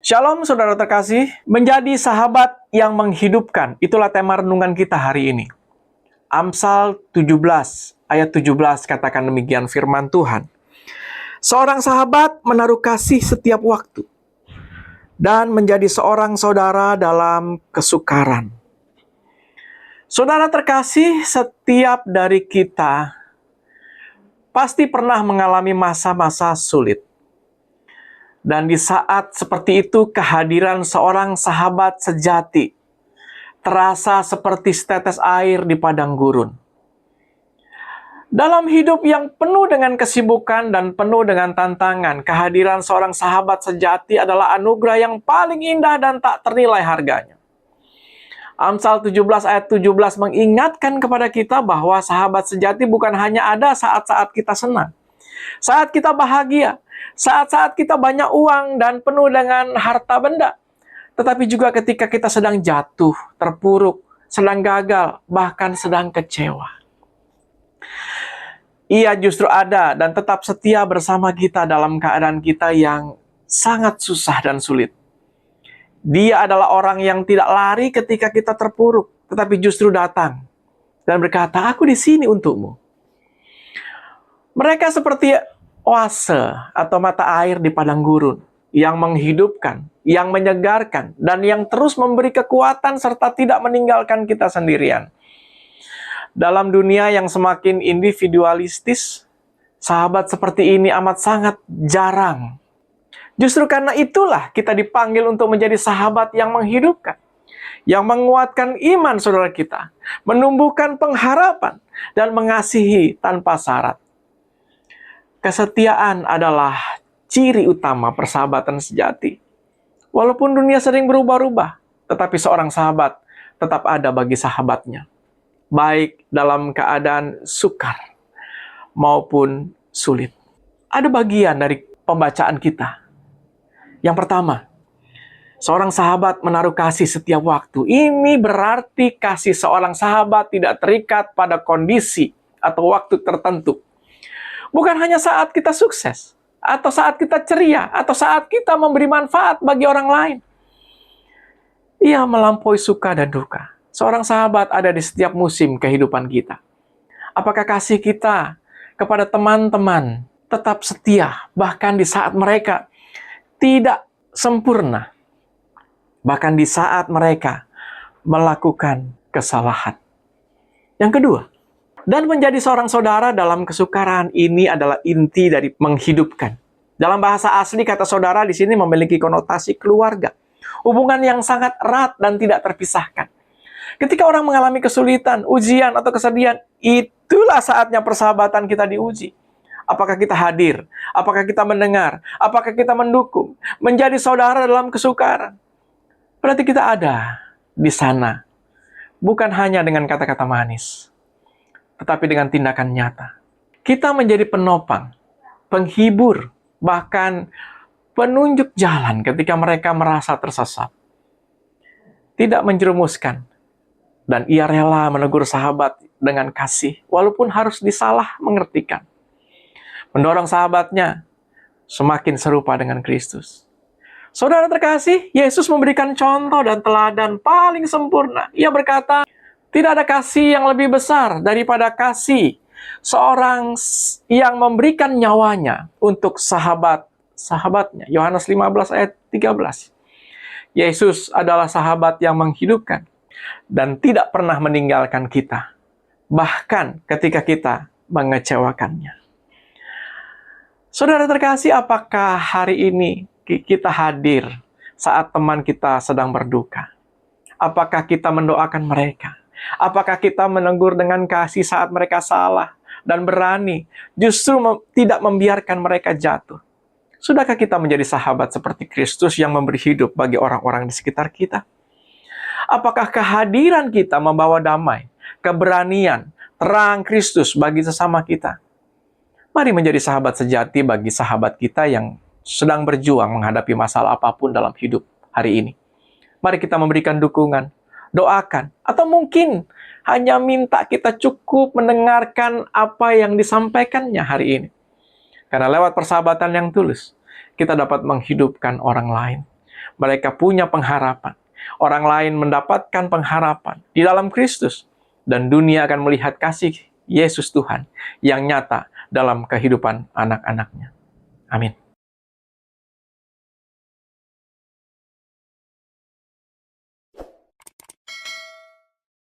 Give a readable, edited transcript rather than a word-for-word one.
Shalom saudara terkasih, menjadi sahabat yang menghidupkan. Itulah tema renungan kita hari ini. Amsal 17, ayat 17 katakan demikian firman Tuhan. Seorang sahabat menaruh kasih setiap waktu dan menjadi seorang saudara dalam kesukaran. Saudara terkasih, setiap dari kita pasti pernah mengalami masa-masa sulit. Dan di saat seperti itu, kehadiran seorang sahabat sejati terasa seperti setetes air di padang gurun. Dalam hidup yang penuh dengan kesibukan dan penuh dengan tantangan, kehadiran seorang sahabat sejati adalah anugerah yang paling indah dan tak ternilai harganya. Amsal 17 ayat 17 mengingatkan kepada kita bahwa sahabat sejati bukan hanya ada saat-saat kita senang, saat kita bahagia, saat-saat kita banyak uang dan penuh dengan harta benda, tetapi juga ketika kita sedang jatuh, terpuruk, sedang gagal, bahkan sedang kecewa. Ia justru ada dan tetap setia bersama kita dalam keadaan kita yang sangat susah dan sulit. Dia adalah orang yang tidak lari ketika kita terpuruk, tetapi justru datang dan berkata, "Aku di sini untukmu." Mereka seperti oase atau mata air di padang gurun yang menghidupkan, yang menyegarkan, dan yang terus memberi kekuatan serta tidak meninggalkan kita sendirian. Dalam dunia yang semakin individualistis, sahabat seperti ini amat sangat jarang. Justru karena itulah kita dipanggil untuk menjadi sahabat yang menghidupkan, yang menguatkan iman saudara kita, menumbuhkan pengharapan, dan mengasihi tanpa syarat. Kesetiaan adalah ciri utama persahabatan sejati. Walaupun dunia sering berubah-ubah, tetapi seorang sahabat tetap ada bagi sahabatnya, baik dalam keadaan sukar maupun sulit. Ada bagian dari pembacaan kita. Yang pertama, seorang sahabat menaruh kasih setiap waktu. Ini berarti kasih seorang sahabat tidak terikat pada kondisi atau waktu tertentu. Bukan hanya saat kita sukses, atau saat kita ceria, atau saat kita memberi manfaat bagi orang lain. Ia melampaui suka dan duka. Seorang sahabat ada di setiap musim kehidupan kita. Apakah kasih kita kepada teman-teman tetap setia, bahkan di saat mereka tidak sempurna, bahkan di saat mereka melakukan kesalahan? Yang kedua, dan menjadi seorang saudara dalam kesukaran. Ini adalah inti dari menghidupkan. Dalam bahasa asli, kata saudara di sini memiliki konotasi keluarga. Hubungan yang sangat erat dan tidak terpisahkan. Ketika orang mengalami kesulitan, ujian, atau kesedihan, itulah saatnya persahabatan kita diuji. Apakah kita hadir? Apakah kita mendengar? Apakah kita mendukung? Menjadi saudara dalam kesukaran. Berarti kita ada di sana. Bukan hanya dengan kata-kata manis, tetapi dengan tindakan nyata. Kita menjadi penopang, penghibur, bahkan penunjuk jalan ketika mereka merasa tersesat. Tidak menjerumuskan. Dan ia rela menegur sahabat dengan kasih, walaupun harus disalah mengertikan. Mendorong sahabatnya semakin serupa dengan Kristus. Saudara terkasih, Yesus memberikan contoh dan teladan paling sempurna. Ia berkata, tidak ada kasih yang lebih besar daripada kasih seorang yang memberikan nyawanya untuk sahabatnya. Yohanes 15 ayat 13. Yesus adalah sahabat yang menghidupkan dan tidak pernah meninggalkan kita, bahkan ketika kita mengecewakannya. Saudara terkasih, apakah hari ini kita hadir saat teman kita sedang berduka? Apakah kita mendoakan mereka? Apakah kita menegur dengan kasih saat mereka salah dan berani justru tidak membiarkan mereka jatuh? Sudahkah kita menjadi sahabat seperti Kristus yang memberi hidup bagi orang-orang di sekitar kita? Apakah kehadiran kita membawa damai, keberanian, terang Kristus bagi sesama kita? Mari menjadi sahabat sejati bagi sahabat kita yang sedang berjuang menghadapi masalah apapun dalam hidup hari ini. Mari kita memberikan dukungan, doakan, atau mungkin hanya minta kita cukup mendengarkan apa yang disampaikannya hari ini. Karena lewat persahabatan yang tulus, kita dapat menghidupkan orang lain. Mereka punya pengharapan. Orang lain mendapatkan pengharapan di dalam Kristus. Dan dunia akan melihat kasih Yesus Tuhan yang nyata dalam kehidupan anak-anaknya. Amin.